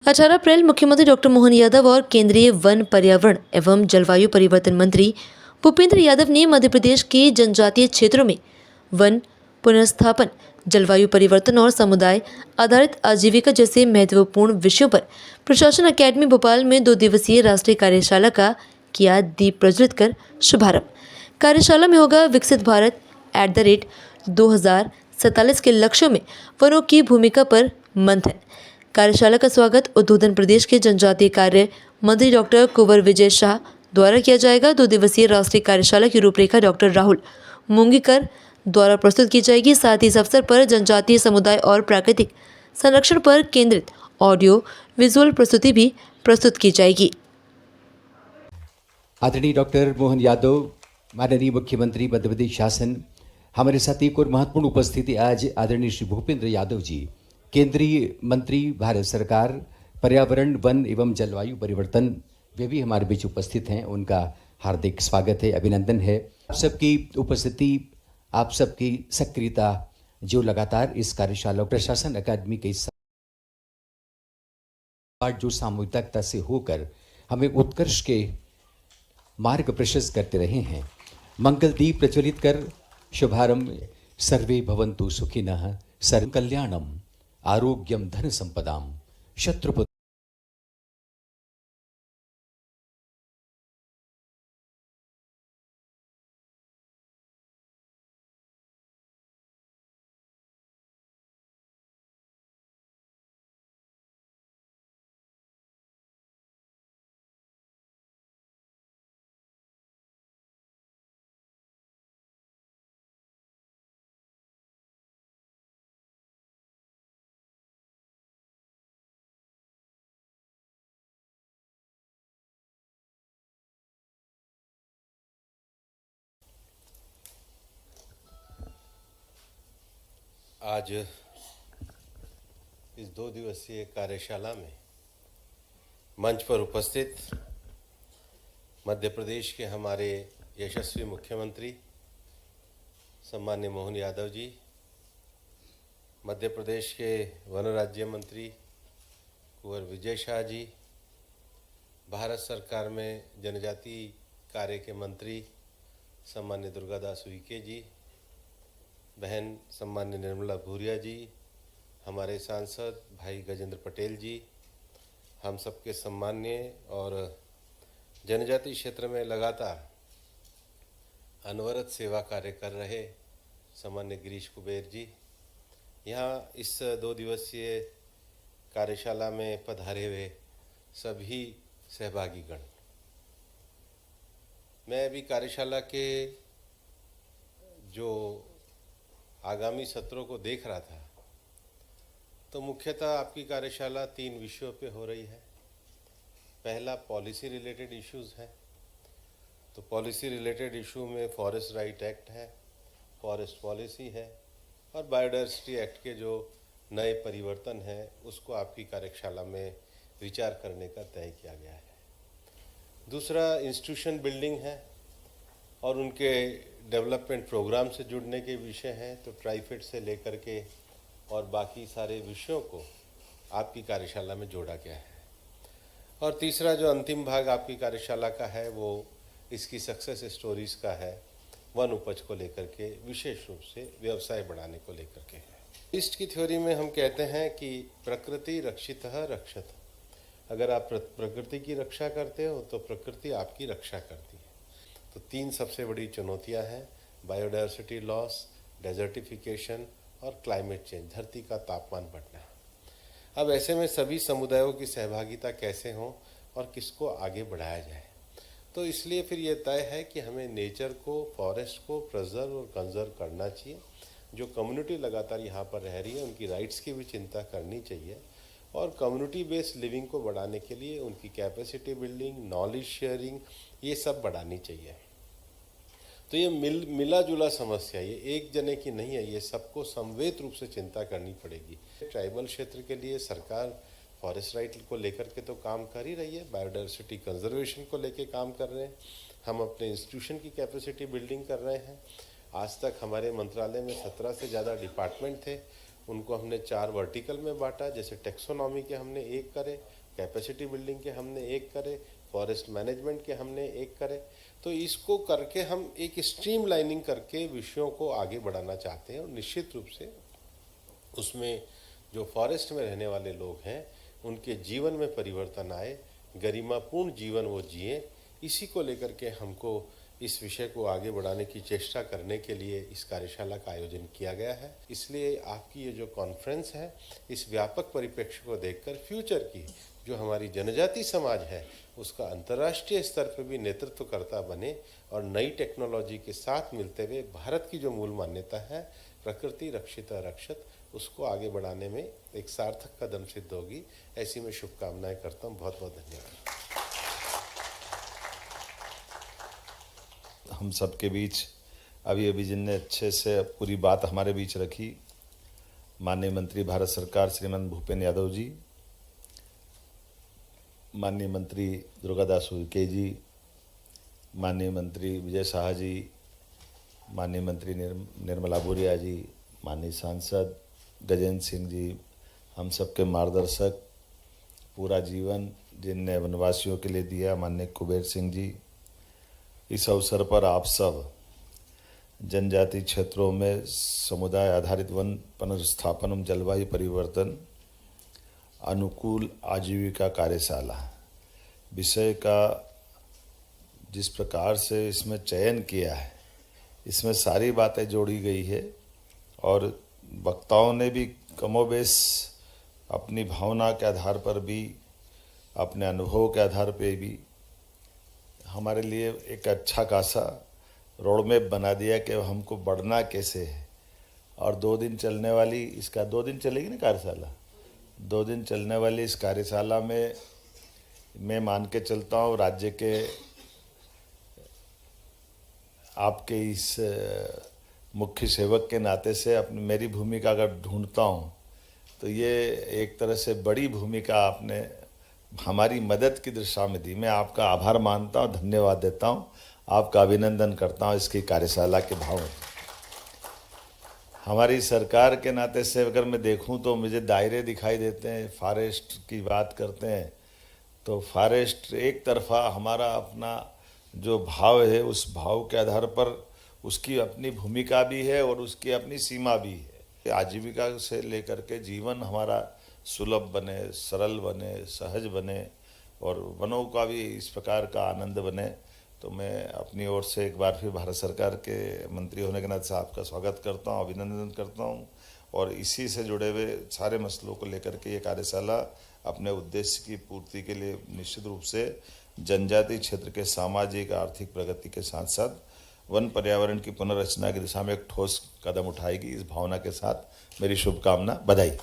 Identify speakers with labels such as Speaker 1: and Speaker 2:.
Speaker 1: 18 अप्रैल मुख्यमंत्री डॉक्टर मोहन यादव और केंद्रीय वन पर्यावरण एवं जलवायु परिवर्तन मंत्री भूपेंद्र यादव ने मध्य प्रदेश के जनजातीय क्षेत्रों में वन पुनर्स्थापन, जलवायु परिवर्तन और समुदाय आधारित आजीविका जैसे महत्वपूर्ण विषयों पर प्रशासन अकेडमी भोपाल में 2 दिवसीय राष्ट्रीय कार्यशाला का किया दीप प्रज्वलित कर शुभारंभ। कार्यशाला में होगा विकसित भारत @2047 के लक्ष्यों में वनों की भूमिका पर मंथन। कार्यशाला का स्वागत उद्बोधन प्रदेश के जनजातीय कार्य मंत्री डॉक्टर कुंवर विजय शाह द्वारा किया जाएगा। 2 दिवसीय राष्ट्रीय कार्यशाला की रूपरेखा डॉक्टर राहुल मुंगीकर द्वारा प्रस्तुत की जाएगी। साथ ही इस अवसर पर जनजातीय समुदाय और प्राकृतिक संरक्षण पर केंद्रित ऑडियो विजुअल प्रस्तुति भी प्रस्तुत की जाएगी।
Speaker 2: आदरणीय डॉक्टर मोहन यादव, माननीय मुख्यमंत्री मध्य प्रदेश शासन, हमारे साथ एक और महत्वपूर्ण उपस्थिति आज आदरणीय श्री भूपेंद्र यादव जी, केंद्रीय मंत्री भारत सरकार, पर्यावरण, वन एवं जलवायु परिवर्तन, वे भी हमारे बीच उपस्थित हैं। उनका हार्दिक स्वागत है, अभिनंदन है। आप सबकी उपस्थिति, आप सबकी सक्रियता जो लगातार इस कार्यशाला प्रशासन अकादमी के जो सामूहिकता से होकर हमें उत्कर्ष के मार्ग प्रशस्त करते रहे हैं। मंगल दीप प्रज्वलित कर शुभारंभ। सर्वे भवन्तु सुखिनः, सर्व कल्याणम, आरोग्यम, धन संपदाम, शत्रुपद।
Speaker 3: आज इस 2 दिवसीय कार्यशाला में मंच पर उपस्थित मध्य प्रदेश के हमारे यशस्वी मुख्यमंत्री सम्माननीय मोहन यादव जी, मध्य प्रदेश के वन राज्य मंत्री कुंवर विजय शाह जी, भारत सरकार में जनजातीय कार्य के मंत्री सम्माननीय दुर्गादास उइके जी, बहन सम्मान्य निर्मला भूरिया जी, हमारे सांसद भाई गजेंद्र पटेल जी, हम सबके सम्मान्य और जनजातीय क्षेत्र में लगातार अनवरत सेवा कार्य कर रहे सम्मान्य गिरीश कुबेर जी, यहाँ इस 2 दिवसीय कार्यशाला में पधारे हुए सभी सहभागीगण। मैं अभी कार्यशाला के जो आगामी सत्रों को देख रहा था तो मुख्यतः आपकी कार्यशाला 3 विषयों पे हो रही है। पहला पॉलिसी रिलेटेड इश्यूज है, तो पॉलिसी रिलेटेड इशू में फॉरेस्ट राइट एक्ट है, फॉरेस्ट पॉलिसी है और बायोडाइवर्सिटी एक्ट के जो नए परिवर्तन हैं उसको आपकी कार्यशाला में विचार करने का तय किया गया है। दूसरा इंस्टीट्यूशन बिल्डिंग है और उनके डेवलपमेंट प्रोग्राम से जुड़ने के विषय हैं, तो ट्राइफेड से लेकर के और बाकी सारे विषयों को आपकी कार्यशाला में जोड़ा गया है। और तीसरा जो अंतिम भाग आपकी कार्यशाला का है वो इसकी सक्सेस स्टोरीज का है, वन उपज को लेकर के, विशेष रूप से व्यवसाय बढ़ाने को लेकर के है। ईस्ट की थ्योरी में हम कहते हैं कि प्रकृति रक्षितः रक्षत। अगर आप प्रकृति की रक्षा करते हो तो प्रकृति आपकी रक्षा करती है। तो 3 सबसे बड़ी चुनौतियां हैं, बायोडाइवर्सिटी लॉस, डेजर्टिफिकेशन और क्लाइमेट चेंज, धरती का तापमान बढ़ना। अब ऐसे में सभी समुदायों की सहभागिता कैसे हो और किसको आगे बढ़ाया जाए, तो इसलिए फिर ये तय है कि हमें नेचर को, फॉरेस्ट को प्रिजर्व और कंजर्व करना चाहिए। जो कम्युनिटी लगातार यहाँ पर रह रही है उनकी राइट्स की भी चिंता करनी चाहिए और कम्युनिटी बेस्ड लिविंग को बढ़ाने के लिए उनकी कैपेसिटी बिल्डिंग, नॉलेज शेयरिंग, ये सब बढ़ानी चाहिए। तो ये मिला जुला समस्या, ये एक जने की नहीं है, ये सबको समवेत रूप से चिंता करनी पड़ेगी। ट्राइबल क्षेत्र के लिए सरकार फॉरेस्ट राइट को लेकर के तो काम कर ही रही है, बायोडाइवर्सिटी कंजर्वेशन को लेकर काम कर रहे हैं, हम अपने इंस्टीट्यूशन की कैपेसिटी बिल्डिंग कर रहे हैं। आज तक हमारे मंत्रालय में 17 से ज़्यादा डिपार्टमेंट थे, उनको हमने 4 वर्टिकल में बांटा। जैसे टेक्सोनॉमी के हमने 1 करे, कैपेसिटी बिल्डिंग के हमने एक करे, फॉरेस्ट मैनेजमेंट के हमने एक करे। तो इसको करके हम एक स्ट्रीमलाइनिंग करके विषयों को आगे बढ़ाना चाहते हैं और निश्चित रूप से उसमें जो फॉरेस्ट में रहने वाले लोग हैं उनके जीवन में परिवर्तन आए, गरिमापूर्ण जीवन वो जिए, इसी को लेकर के हमको इस विषय को आगे बढ़ाने की चेष्टा करने के लिए इस कार्यशाला का आयोजन किया गया है। इसलिए आपकी ये जो कॉन्फ्रेंस है, इस व्यापक परिप्रेक्ष्य को देखकर फ्यूचर की जो हमारी जनजाति समाज है उसका अंतर्राष्ट्रीय स्तर पर भी नेतृत्व करता बने और नई टेक्नोलॉजी के साथ मिलते हुए भारत की जो मूल मान्यता है प्रकृति रक्षिता रक्षत, उसको आगे बढ़ाने में एक सार्थक कदम सिद्ध होगी। ऐसी मैं शुभकामनाएं करता हूँ। बहुत बहुत धन्यवाद।
Speaker 4: हम सबके बीच अभी जिनने अच्छे से पूरी बात हमारे बीच रखी, माननीय मंत्री भारत सरकार श्रीमान भूपेंद्र यादव जी, माननीय मंत्री दुर्गादास उइके जी, माननीय मंत्री विजय शाह जी, माननीय मंत्री निर्मला बुरिया जी, माननीय सांसद गजेंद्र सिंह जी, हम सबके मार्गदर्शक पूरा जीवन जिनने वनवासियों के लिए दिया, माननीय कुबेर सिंह जी, इस अवसर पर आप सब जनजाति क्षेत्रों में समुदाय आधारित वन पुनर्स्थापन एवं जलवायु परिवर्तन अनुकूल आजीविका कार्यशाला विषय का जिस प्रकार से इसमें चयन किया है, इसमें सारी बातें जोड़ी गई है और वक्ताओं ने भी कमोबेश अपनी भावना के आधार पर भी, अपने अनुभव के आधार पर भी हमारे लिए एक अच्छा खासा रोड मैप बना दिया कि हमको बढ़ना कैसे है। और 2 दिन चलने वाली इसका 2 दिन चलेगी ना कार्यशाला, 2 दिन चलने वाली इस कार्यशाला में मैं मान के चलता हूँ राज्य के आपके इस मुख्य सेवक के नाते से अपनी मेरी भूमिका अगर ढूंढता हूँ तो ये एक तरह से बड़ी भूमिका आपने हमारी मदद की दिशा में दी। मैं आपका आभार मानता हूँ, धन्यवाद देता हूँ, आपका अभिनंदन करता हूँ इसकी कार्यशाला के भाव में। हमारी सरकार के नाते से अगर मैं देखूँ तो मुझे दायरे दिखाई देते हैं। फॉरेस्ट की बात करते हैं तो फॉरेस्ट एक तरफा हमारा अपना जो भाव है उस भाव के आधार पर उसकी अपनी भूमिका भी है और उसकी अपनी सीमा भी है। आजीविका से लेकर के जीवन हमारा सुलभ बने, सरल बने, सहज बने और वनों का भी इस प्रकार का आनंद बने। तो मैं अपनी ओर से एक बार फिर भारत सरकार के मंत्री होने के नाते से आपका स्वागत करता हूँ, अभिनंदन करता हूँ और इसी से जुड़े हुए सारे मसलों को लेकर के ये कार्यशाला अपने उद्देश्य की पूर्ति के लिए निश्चित रूप से जनजाति क्षेत्र के सामाजिक आर्थिक प्रगति के साथ साथ वन पर्यावरण की पुनर्रचना की दिशा में एक ठोस कदम उठाएगी। इस भावना के साथ मेरी शुभकामना, बधाई।